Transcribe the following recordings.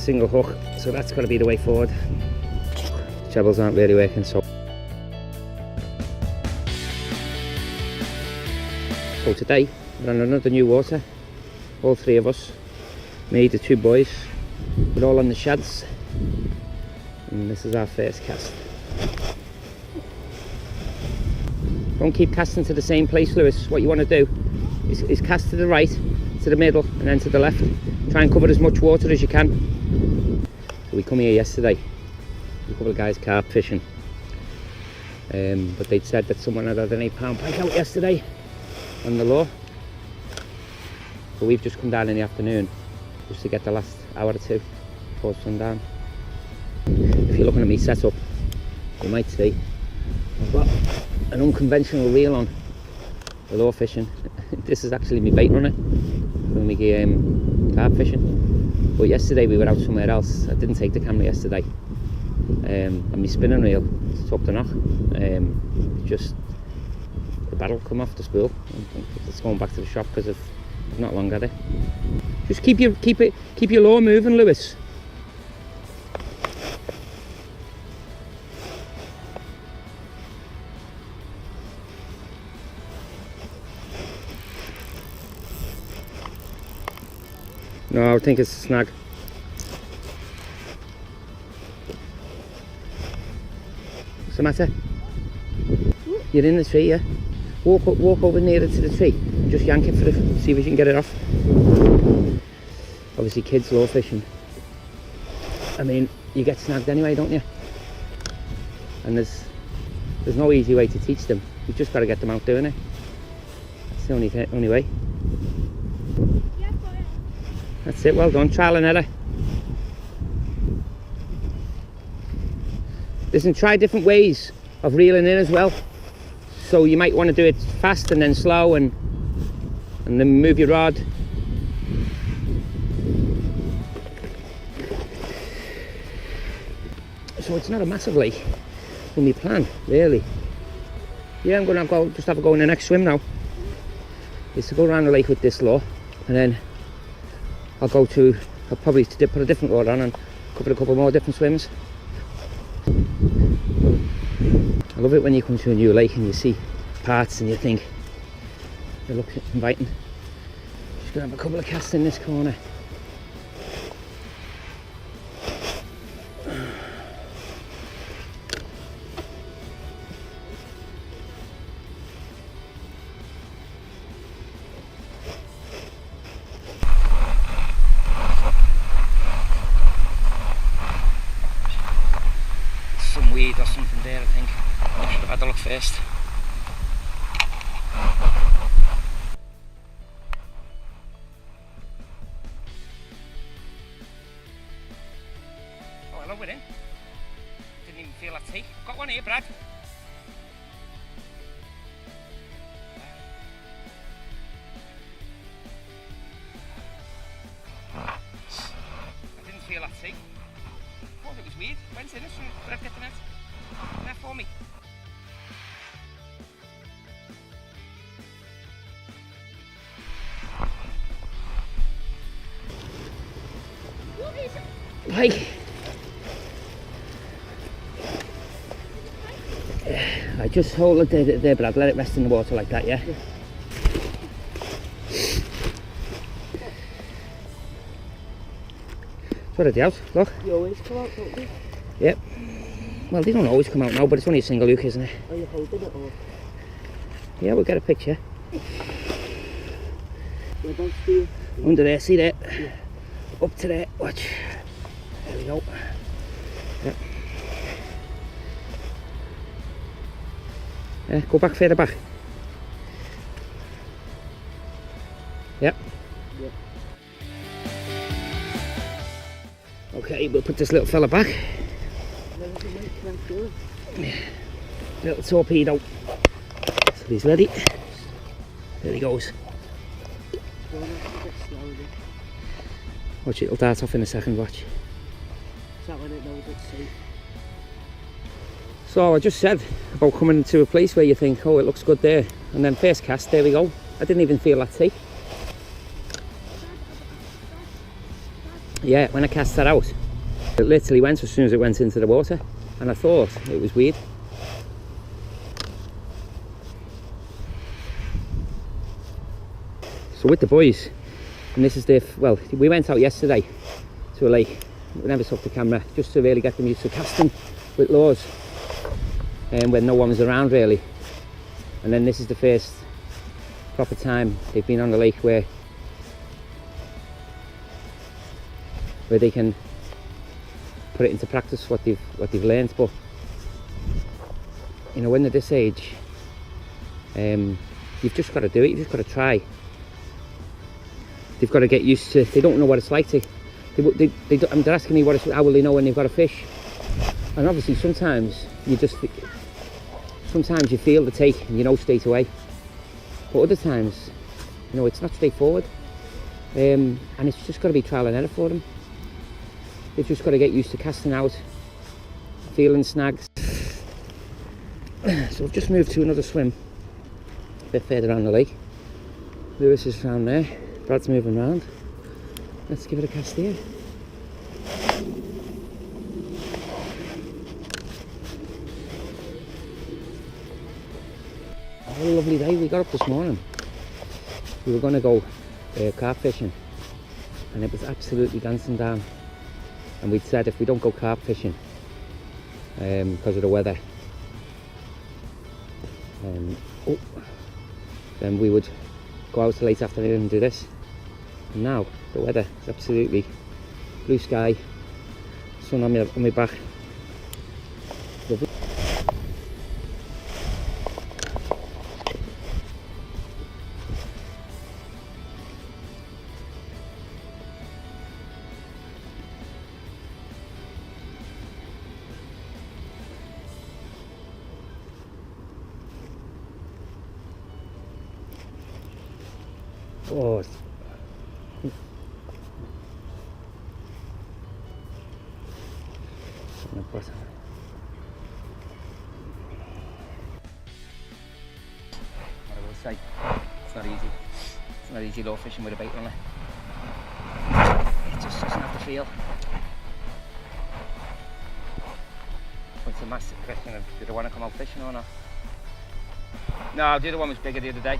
single hook, so that's got to be the way forward. Trebles aren't really working, so today we're on another new water. All three of us, me, the two boys, we're all on the shads, and this is our first cast. Don't keep casting to the same place, Lewis. What you want to do is cast to the right, to the middle, and then to the left. Try and cover as much water as you can. So we come here yesterday, a couple of guys carp fishing, but they'd said that someone had an 8-pound pike out yesterday on the lure. But we've just come down in the afternoon just to get the last hour or two before sundown. If you're looking at me setup, you might see I've got an unconventional reel on the lure fishing. This is actually my bait runner when we go carp fishing. But yesterday we were out somewhere else. I didn't take the camera yesterday, and my spinning reel took the knock. Just the barrel come off the spool. It's going back to the shop because I've not long had it. Just keep your lure moving, Lewis. No, I think it's a snag. What's the matter? You're in the tree, yeah? Walk over nearer to the tree and just yank it see if you can get it off. Obviously kids lure fishing, I mean, you get snagged anyway, don't you? And there's no easy way to teach them. You've just got to get them out doing it. It's the only way. That's it, well done, trial and error. Listen, try different ways of reeling in as well. So you might want to do it fast and then slow and then move your rod. So it's not a massive lake from my plan, really. Yeah, I'm going to just have a go in the next swim now. Is to go around the lake with this lure, and then I'll probably put a different rod on and cover a couple more different swims. I love it when you come to a new lake and you see parts and you think they look inviting. Just gonna have a couple of casts in this corner. Some weed or something there, I think. I should have had a look first. Oh, hello, we're in. Didn't even feel that tea. Got one here, Brad. I didn't feel that tea. I thought it was weird. When's in it? Brad, get the net. Net for me. Pike. I just hold it there, Brad. Let it rest in the water like that, yeah? That's what I doubt. Look. You always come out, don't you? Yep. Well, they don't always come out now, but it's only a single hook, isn't it? Are you holding it or? Yeah, we'll get a picture. Whereabouts do you? Under there, see there? Yeah. Up to there, watch. There we go. Yep. Yeah, go back further back. Yep. Yep. Okay, we'll put this little fella back. Yeah. Little torpedo. So he's ready. There he goes. Watch it, it'll dart off in a second, watch. Is that when it knows it's safe? So I just said about coming to a place where you think, oh, it looks good there, and then first cast, there we go. I didn't even feel that tea. yeah, when I cast that out, it literally went as soon as it went into the water, and I thought it was weird. So with the boys, and this is well, we went out yesterday to a lake. We never took the camera, just to really get them used to casting with lures, and when no one was around really. And then this is the first proper time they've been on the lake where they can put it into practice what they've learned. But you know, when they're this age, you've just got to do it. You've just got to try. They've got to get used to. They don't know what it's like to. They're asking me how will they know when they've got a fish? And obviously, sometimes sometimes you feel the take and you know straight away. But other times, you know, it's not straightforward, and it's just got to be trial and error for them. They've just got to get used to casting out, feeling snags. So I've just moved to another swim, a bit further down the lake. Lewis is down there, Brad's moving around. Let's give it a cast here. What a lovely day. We got up this morning. We were going to go carp fishing, and it was absolutely dancing down. And we'd said if we don't go carp fishing because of the weather, then we would go out late afternoon and do this. And now the weather is absolutely blue sky, sun on my back. Lovely. Oh, no pasa. I will say, it's not easy. It's not easy lure fishing with a bait on it. It just doesn't have the feel. But it's a massive question of, did I want to come out fishing or not? No, the other one was bigger the other day.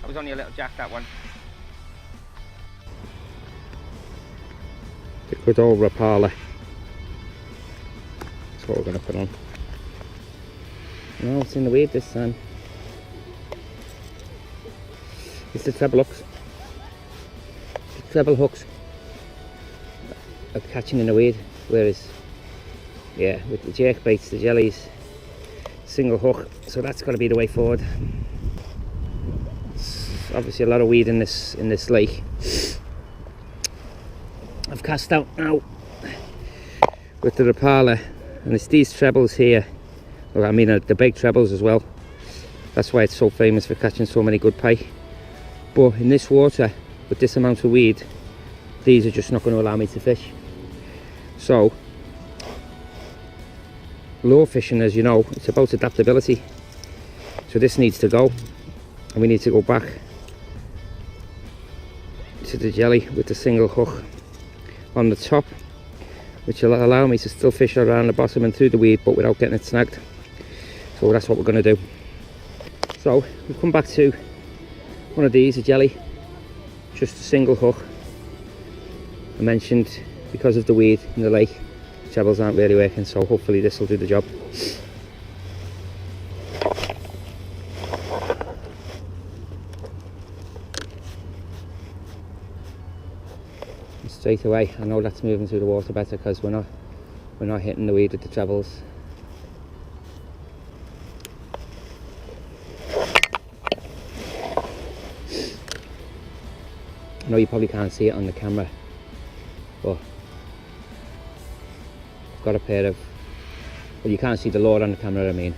That was only a little jack, that one. The good old Rapala. That's what we're going to put on. No, it's in the weed this time. It's the treble hooks. The treble hooks are catching in the weed, whereas, yeah, with the jerk baits, the jellies, single hook. So that's got to be the way forward. Obviously a lot of weed in this lake. I've cast out now with the Rapala, and it's these trebles here. Well, I mean the big trebles as well. That's why it's so famous for catching so many good pike. But in this water, with this amount of weed, these are just not going to allow me to fish. So lure fishing, as you know, it's about adaptability. So this needs to go, and we need to go back to the jelly with the single hook on the top, which will allow me to still fish around the bottom and through the weed, but without getting it snagged. So that's what we're going to do. So we've come back to one of these, a jelly, just a single hook. I mentioned because of the weed in the lake, the trebles aren't really working, so hopefully this will do the job. Straight away, I know that's moving through the water better because we're not hitting the weed with the trebles. I know you probably can't see it on the camera, but I've got a pair of, well, you can't see the lure on the camera, I mean,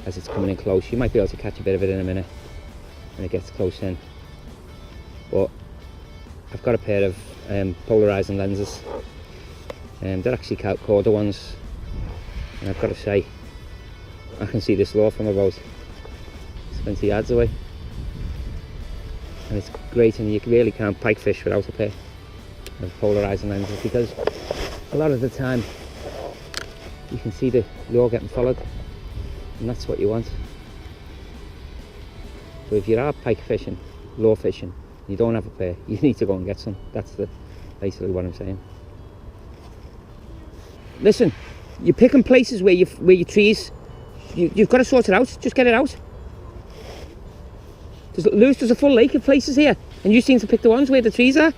as it's coming in close. You might be able to catch a bit of it in a minute when it gets close in, but I've got a pair of polarizing lenses, and they're actually Corda ones, and I've got to say, I can see this lure from about 20 yards away. and it's great, and you really can't pike fish without a pair of polarizing lenses, because a lot of the time you can see the lure getting followed, and that's what you want. So if you are pike fishing, lure fishing, you don't have a pair, you need to go and get some. That's basically what I'm saying. Listen, you're picking places where your trees, you've got to sort it out. Just get it out. There's a full lake of places here, and you seem to pick the ones where the trees are.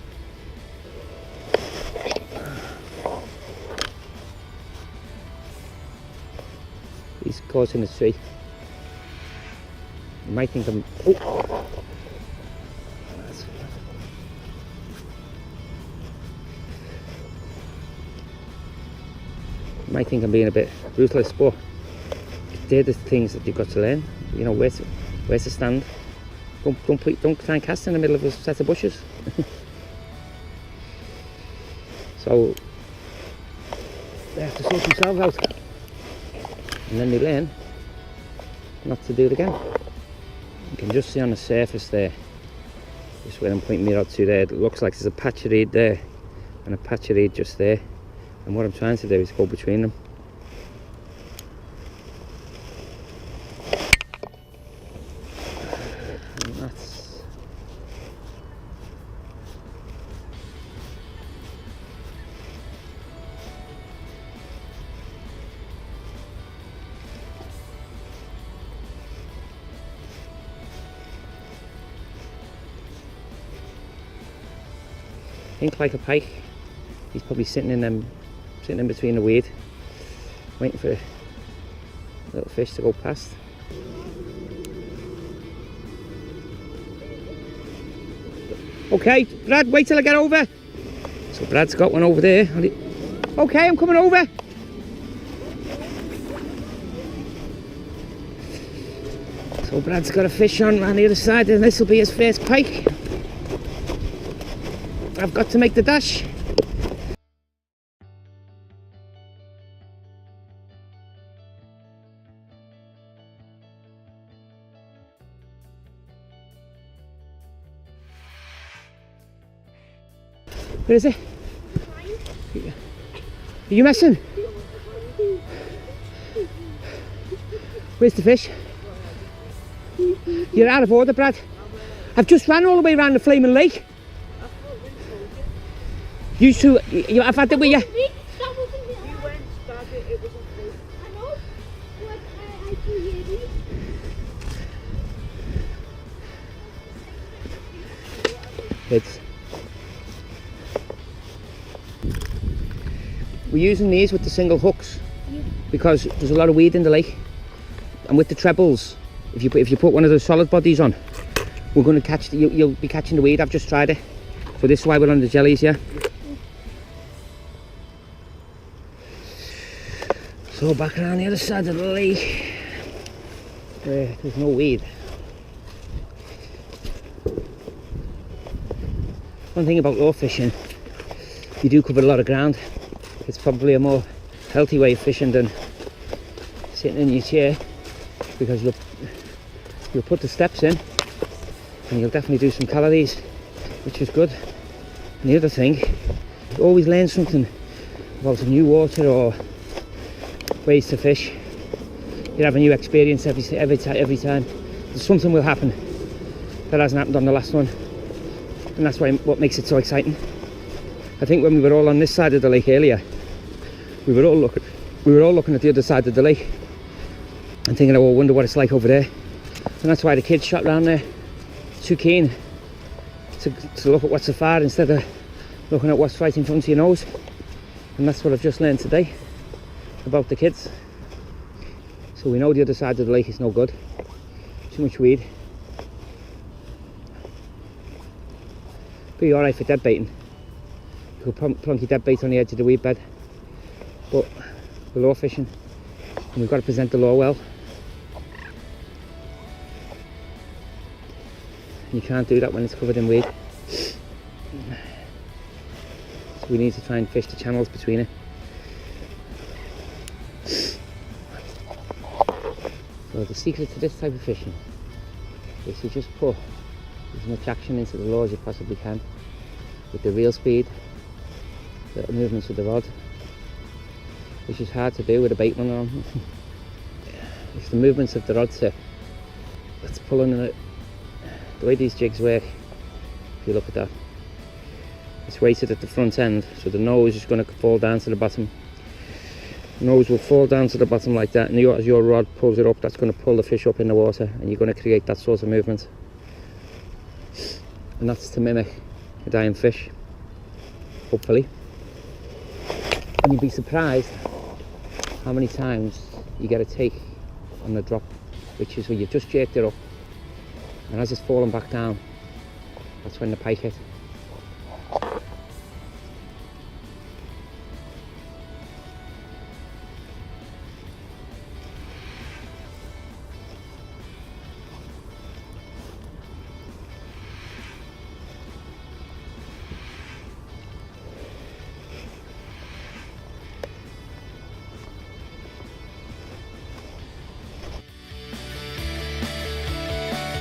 He's caught in the tree. You might think I'm... Oh! You might think I'm being a bit ruthless, but they're the things that you've got to learn. You know, where to stand. Don't try and cast in the middle of a set of bushes. So they have to sort themselves out, and then they learn not to do it again. You can just see on the surface there, just where I'm pointing my rod to there, it looks like there's a patch of reed there and a patch of reed just there, and what I'm trying to do is go between them. And that's... think like a pike. He's probably sitting in between the weed, waiting for a little fish to go past. Okay, Brad, wait till I get over. So Brad's got one over there. Okay, I'm coming over. So Brad's got a fish on the other side, and this will be his first pike. I've got to make the dash. Where is it? Are you messing? Where's the fish? You're out of order, Brad. I've just ran all the way around the flaming lake. You two, I've had it with you. You went, started, it wasn't close. I know, but I can hear you. We're using these with the single hooks because there's a lot of weed in the lake, and with the trebles, if you put one of those solid bodies on, we're going to catch you'll be catching the weed. I've just tried it, so this is why we're on the jellies, yeah. So back around the other side of the lake, there's no weed. One thing about lure fishing, you do cover a lot of ground. It's probably a more healthy way of fishing than sitting in your chair, because you'll put the steps in and you'll definitely do some calories, which is good. And the other thing, you always learn something about a new water or ways to fish. You have a new experience every time. Something will happen that hasn't happened on the last one, and that's what makes it so exciting. I think when we were all on this side of the lake earlier, we were all looking at the other side of the lake and thinking, oh, I wonder what it's like over there. And that's why the kids shot round there, too keen to look at what's so far instead of looking at what's right in front of your nose. And that's what I've just learned today about the kids. So we know the other side of the lake is no good. Too much weed. Be alright for dead baiting. You could plonk your dead bait on the edge of the weed bed. But we're lure fishing, and we've got to present the lure well. You can't do that when it's covered in weed. So we need to try and fish the channels between it. So the secret to this type of fishing is to just put as much action into the lure as you possibly can with the reel speed, little movements with the rod, which is hard to do with a bait runner on. It's the movements of the rod tip that's pulling it. The way these jigs work, if you look at that, it's weighted at the front end, so the nose is going to fall down to the bottom. The nose will fall down to the bottom like that, and as your rod pulls it up, that's going to pull the fish up in the water, and you're going to create that sort of movement. And that's to mimic a dying fish, hopefully. And you'd be surprised how many times you get a take on the drop, which is where you've just jerked it up, and as it's falling back down, that's when the pike hit.